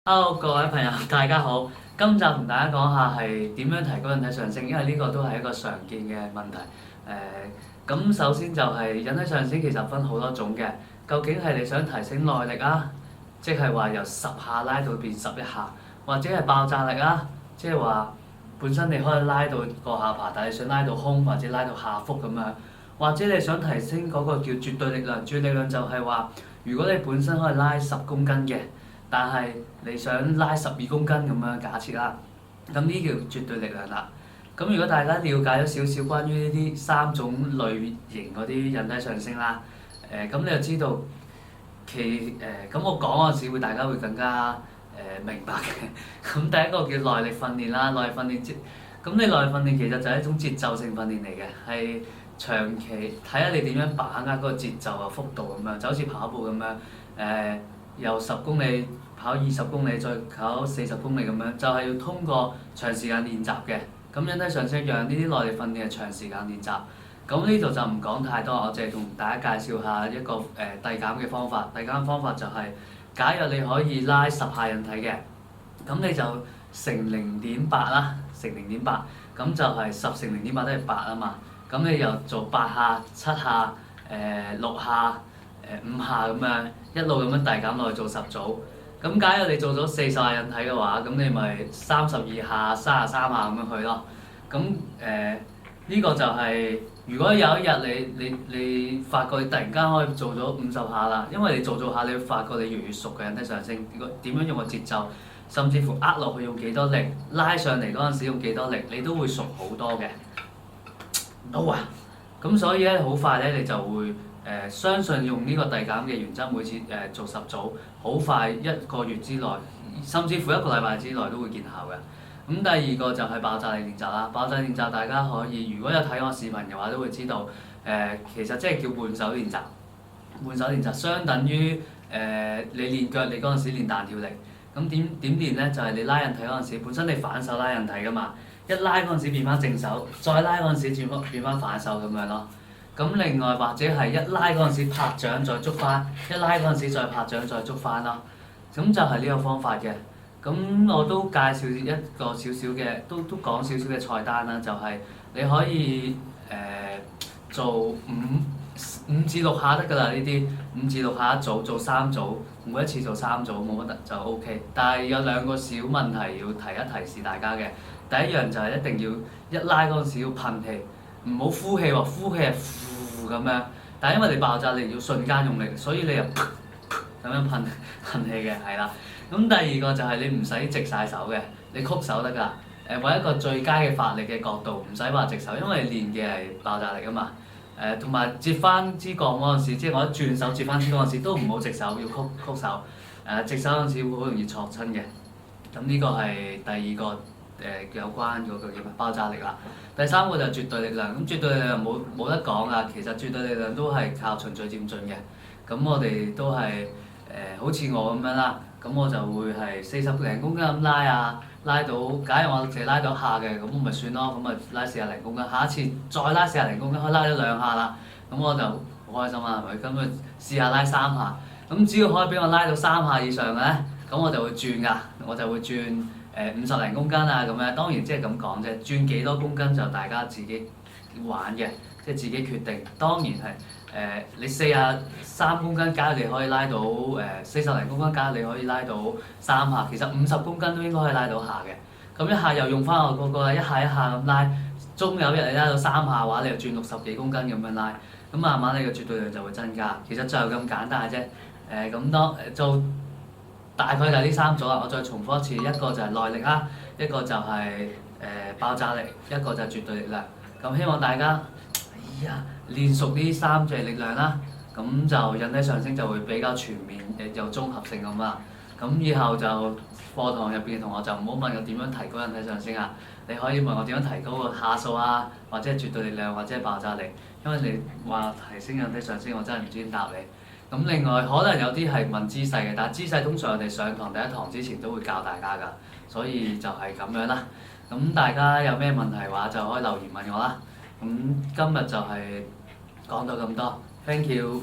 Hello，各位朋友，大家好。今集同大家講下係點樣提高引體上升，因為呢個都係一個常見嘅問題。咁首先就係引體上升其實分好多種嘅，究竟係你想提升耐力啊，即係話由10下拉到變11下，或者係爆炸力啊，即係話本身你可以拉到個下巴，但係你想拉到胸或者拉到下腹咁樣，或者你想提升嗰個叫絕對力量。絕對力量就係話，如果你本身可以拉10公斤嘅，但係你想拉12公斤咁樣假設啦，咁呢叫絕對力量啦。咁如果大家了解咗少少關於呢啲3種類型嗰啲引體上升啦，咁你就知道咁我講嗰陣時大家會更加明白嘅。咁第一個叫耐力訓練啦，耐力訓練咁你耐力訓練其實就係一種節奏性訓練嚟嘅，係長期睇下你點樣把握嗰個節奏啊、幅度咁樣，就好似跑步咁樣由10公里跑20公里，再跑40公里咁樣，就係要通過長時間練習嘅。咁引體上升一樣，呢啲耐力訓練係長時間練習。咁呢度就唔講太多，我淨係同大家介紹下一個遞減嘅方法。遞減方法就係，假如你可以拉10下引體嘅，咁你就乘0.8啦，乘0.8，咁就係10乘0.8都係8啊嘛。咁你又做8下、7下、6下、5下咁樣，一路咁樣遞減落去做10組。咁假如你做咗40下引體嘅話，咁你咪32下、33下咁樣去咯。咁呢個就係，如果有一日你發覺你突然間可以做咗50下啦，因為你做下，你會發覺你越嚟越熟嘅引體上升，點樣用個節奏，甚至乎握落去用幾多力，拉上嚟嗰陣時用幾多力，你都會熟好多嘅。好啊！咁所以咧，好快咧，你就會相信用呢個遞減嘅原則，每次做10組，好快1個月之內，甚至乎1個禮拜之內都會見效嘅。咁第二個就係爆炸力練習啦。爆炸練習大家可以，如果有睇我視頻嘅話，都會知道其實即係叫換手練習。換手練習相等於你練腳，你嗰陣時練彈跳力。咁點練咧？就係你拉引體嗰陣時，本身你反手拉引體㗎嘛。一拉嗰陣時變翻正手，再拉嗰陣時變翻反手咁樣咯。咁另外或者係一拉嗰陣時拍掌再捉翻，一拉嗰陣時再拍掌再捉翻咯。咁就係呢個方法嘅。咁我都介紹一個少少嘅，都講少少嘅菜單啦，就係你可以做5至6下得㗎啦，呢啲5至6下一組，做3組，每一次做3組冇乜得就 OK。但係有2個小問題要提示大家嘅。第一樣就係一定要一拉嗰陣時要噴氣，唔好呼氣喎，呼氣係呼咁樣。但係因為你爆炸力要瞬間用力，所以你又咁樣噴氣嘅，係啦。咁第二個就係你唔使直晒手嘅，你曲手得㗎。揾一個最佳嘅發力嘅角度，唔使話直手，因為你練嘅係爆炸力啊嘛。同埋接翻支槓嗰陣時，即係我一轉手接翻支槓嗰陣時，都唔好直手，要曲手。直手嗰陣時會好容易挫親嘅。咁呢個係第二個。有關嗰個叫咩爆炸力啦。第三個就係絕對力量。咁絕對力量冇得講啊，其實絕對力量都係靠循序漸進嘅。咁我哋都係好似我咁樣啦，咁我就會係40零公斤咁拉啊，拉到假如我淨係拉到1下嘅，咁我咪算咯，咁咪拉40零公斤。下一次再拉40零公斤，可以拉咗2下啦，咁我就好開心啦，係咪？咁咪試下拉3下。咁只要可以俾我拉到3下以上嘅咧，咁我就會轉㗎，我就會轉。50零公斤啊咁樣，當然即係咁講啫，轉幾多公斤就大家自己玩嘅，即係自己決定。當然係你43公斤，假如你可以拉到40零公斤，假如你可以拉到3下，其實50公斤都應該可以拉到下嘅。咁一下又用翻我嗰個一下咁拉，終有一日你拉到3下嘅話，你又轉60幾公斤咁樣拉，咁慢慢你嘅絕對量就會增加。其實就係咁簡單嘅啫。咁做。大概就係呢3組啦，我再重複一次，一個就係耐力啦，一個就係爆炸力，一個就係絕對力量。咁希望大家練熟呢3隻力量啦，咁就引體上升就會比較全面，又綜合性咁啦。咁以後就課堂入邊嘅同學就唔好問我點樣提高引體上升啊，你可以問我點樣提高個下數啊，或者係絕對力量，或者係爆炸力。因為你話提升引體上升，我真係唔知點答你。咁另外可能有啲係問姿勢嘅，但係姿勢通常我哋上堂第一堂之前都會教大家㗎，所以就係咁樣啦。咁大家有咩問題嘅話就可以留言問我啦。咁今日就係講到咁多，thank you。